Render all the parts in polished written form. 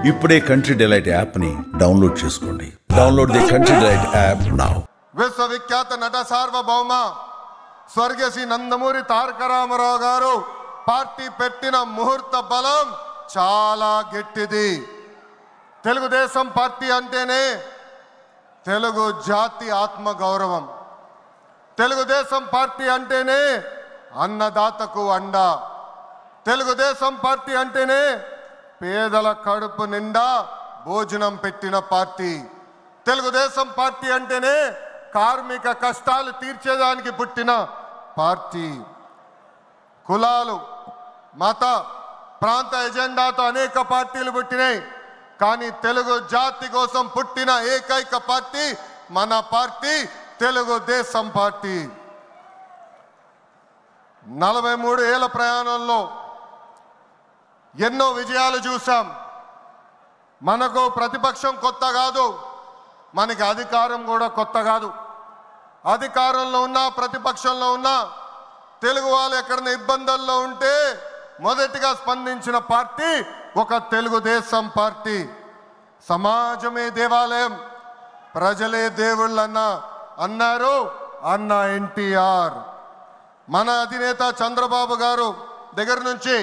ఇప్పుడే country delight యాప్ని download చేసుకోండి. Download the country delight app now. విశ్వవిఖ్యాత నట సార్వభౌమ స్వర్గీయ శ్రీ నందమూరి తారక రామారావు గారు పార్టీ పెట్టిన ముహూర్త బలం చాలా గట్టిది. తెలుగుదేశం పార్టీ అంటేనే తెలుగు జాతి ఆత్మ గౌరవం. తెలుగుదేశం పార్టీ అంటేనే అన్నదాతకు అండ. తెలుగుదేశం పార్టీ అంటేనే పేదల కడుపు నిండా భోజనం పెట్టిన పార్టీ. తెలుగుదేశం పార్టీ అంటేనే కార్మిక కష్టాలు తీర్చేదానికి పుట్టిన పార్టీ. కులాలు, మత, ప్రాంత ఎజెండాతో అనేక పార్టీలు పుట్టినాయి. కానీ తెలుగు జాతి కోసం పుట్టిన ఏకైక పార్టీ మన పార్టీ తెలుగుదేశం పార్టీ. 43 ఏళ్ల ప్రయాణంలో ఎన్నో విజయాలు చూసాం. మనకు ప్రతిపక్షం కొత్త కాదు, మనకి అధికారం కూడా కొత్త కాదు. అధికారంలో ఉన్నా ప్రతిపక్షంలో ఉన్నా తెలుగు వాళ్ళు ఎక్కడైనా ఇబ్బందుల్లో ఉంటే మొదటిగా స్పందించిన పార్టీ ఒక తెలుగుదేశం పార్టీ. సమాజమే దేవాలయం, ప్రజలే దేవుళ్ళన్న అన్నారు అన్న ఎన్టీఆర్. మన అధినేత చంద్రబాబు గారు దగ్గర నుంచి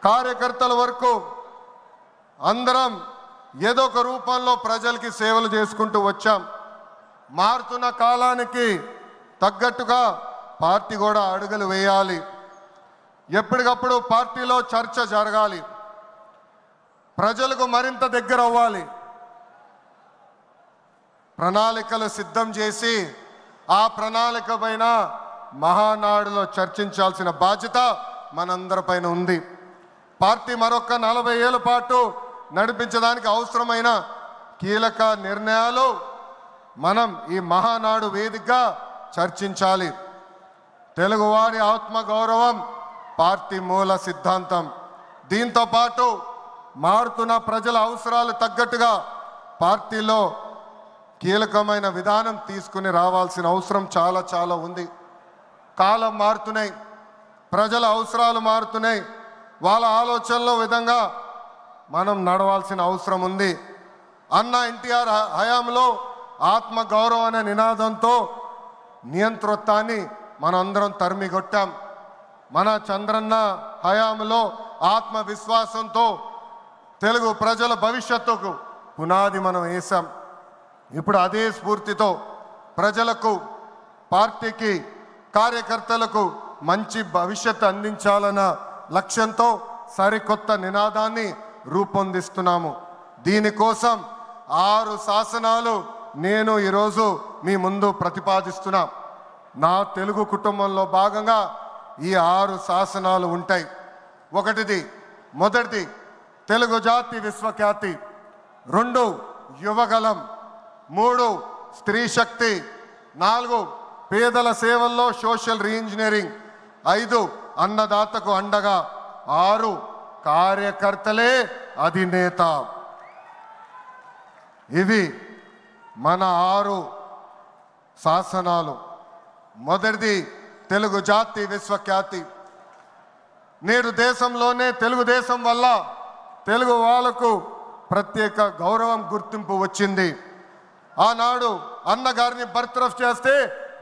కార్యకర్తల వరకు అందరం ఏదో ఒక రూపంలో ప్రజలకి సేవలు చేసుకుంటూ వచ్చాం. మారుతున్న కాలానికి తగ్గట్టుగా పార్టీ కూడా అడుగులు వేయాలి. ఎప్పటికప్పుడు పార్టీలో చర్చ జరగాలి, ప్రజలకు మరింత దగ్గర అవ్వాలి. ప్రణాళికలు సిద్ధం చేసి ఆ ప్రణాళిక పైన మహానాడులో చర్చించాల్సిన బాధ్యత మనందరిపైన ఉంది. పార్టీ మరొక 40 ఏళ్ల పాటు నడిపించడానికి అవసరమైన కీలక నిర్ణయాలు మనం ఈ మహానాడు వేదికగా చర్చించాలి. తెలుగువారి ఆత్మగౌరవం పార్టీ మూల సిద్ధాంతం. దీంతో పాటు మారుతున్న ప్రజల అవసరాలు తగ్గట్టుగా పార్టీలో కీలకమైన విధానం తీసుకుని రావాల్సిన అవసరం చాలా చాలా ఉంది. కాలం మారుతున్నాయి, ప్రజల అవసరాలు మారుతున్నాయి, వాళ్ళ ఆలోచనల విధంగా మనం నడవాల్సిన అవసరం ఉంది. అన్న ఎన్టీఆర్ హయాంలో ఆత్మగౌరవం అనే నినాదంతో నియంతృత్వాన్ని మనందరం తరిమికొట్టాం. మన చంద్రన్న హయాంలో ఆత్మవిశ్వాసంతో తెలుగు ప్రజల భవిష్యత్తుకు పునాది మనం వేసాం. ఇప్పుడు అదే స్ఫూర్తితో ప్రజలకు, పార్టీకి, కార్యకర్తలకు మంచి భవిష్యత్తు అందించాలన్న లక్ష్యంతో సరికొత్త నినాదాన్ని రూపొందిస్తున్నాము. దీనికోసం 6 శాసనాలు నేను ఈరోజు మీ ముందు ప్రతిపాదిస్తున్నా. నా తెలుగు కుటుంబంలో భాగంగా ఈ 6 శాసనాలు ఉంటాయి. మొదటిది తెలుగు జాతి విశ్వఖ్యాతి, 2 యువగలం, 3 స్త్రీ శక్తి, 4 పేదల సేవల్లో సోషల్ రీఇంజనీరింగ్, 5 అన్నదాతకు అండగా, 6 కార్యకర్తలే అధినేత. ఇవి మన 6 శాసనాలు. మొదటిది తెలుగు జాతి విశ్వఖ్యాతి. నేడు దేశంలోనే తెలుగుదేశం వల్ల తెలుగు వాళ్ళకు ప్రత్యేక గౌరవం, గుర్తింపు వచ్చింది. ఆనాడు అన్నగారిని బర్తరఫ్ చేస్తే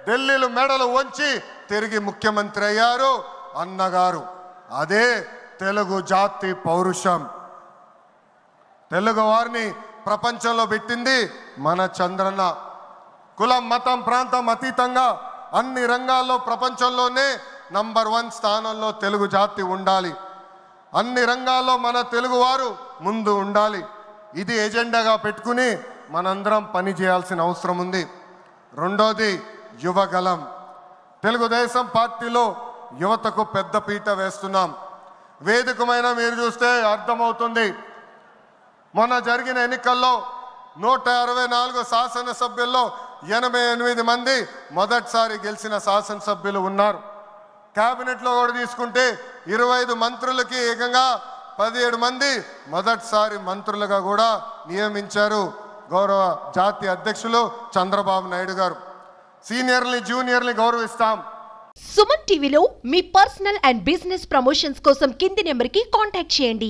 ఢిల్లీలో మెడలు వంచి తిరిగి ముఖ్యమంత్రి అయ్యారు అన్నగారు. అదే తెలుగు జాతి పౌరుషం. తెలుగు వారిని ప్రపంచంలో పెట్టింది మన చంద్రన్న. కులం, మతం, ప్రాంతం అతీతంగా అన్ని రంగాల్లో ప్రపంచంలోనే నంబర్ 1 స్థానంలో తెలుగు జాతి ఉండాలి. అన్ని రంగాల్లో మన తెలుగువారు ముందు ఉండాలి. ఇది ఎజెండాగా పెట్టుకుని మనందరం పని చేయాల్సిన అవసరం ఉంది. రెండోది యువగలం. తెలుగుదేశం పార్టీలో యువతకు పెద్ద పీట వేస్తున్నాం. వేదికమైన మీరు చూస్తే అర్థమవుతుంది. మొన్న జరిగిన ఎన్నికల్లో 164 శాసనసభ్యుల్లో 88 మంది మొదటిసారి గెలిచిన శాసనసభ్యులు ఉన్నారు. క్యాబినెట్లో కూడా తీసుకుంటే 25 మంత్రులకి ఏకంగా 17 మంది మొదటిసారి మంత్రులుగా కూడా నియమించారు గౌరవ జాతీయ అధ్యక్షులు చంద్రబాబు నాయుడు గారు. సీనియర్ని, జూనియర్ని గౌరవిస్తాం. సుమన్ టీవీలో మీ పర్సనల్ అండ్ బిజినెస్ ప్రమోషన్స్ కోసం కింది నెంబర్కి కాంటాక్ట్ చేయండి.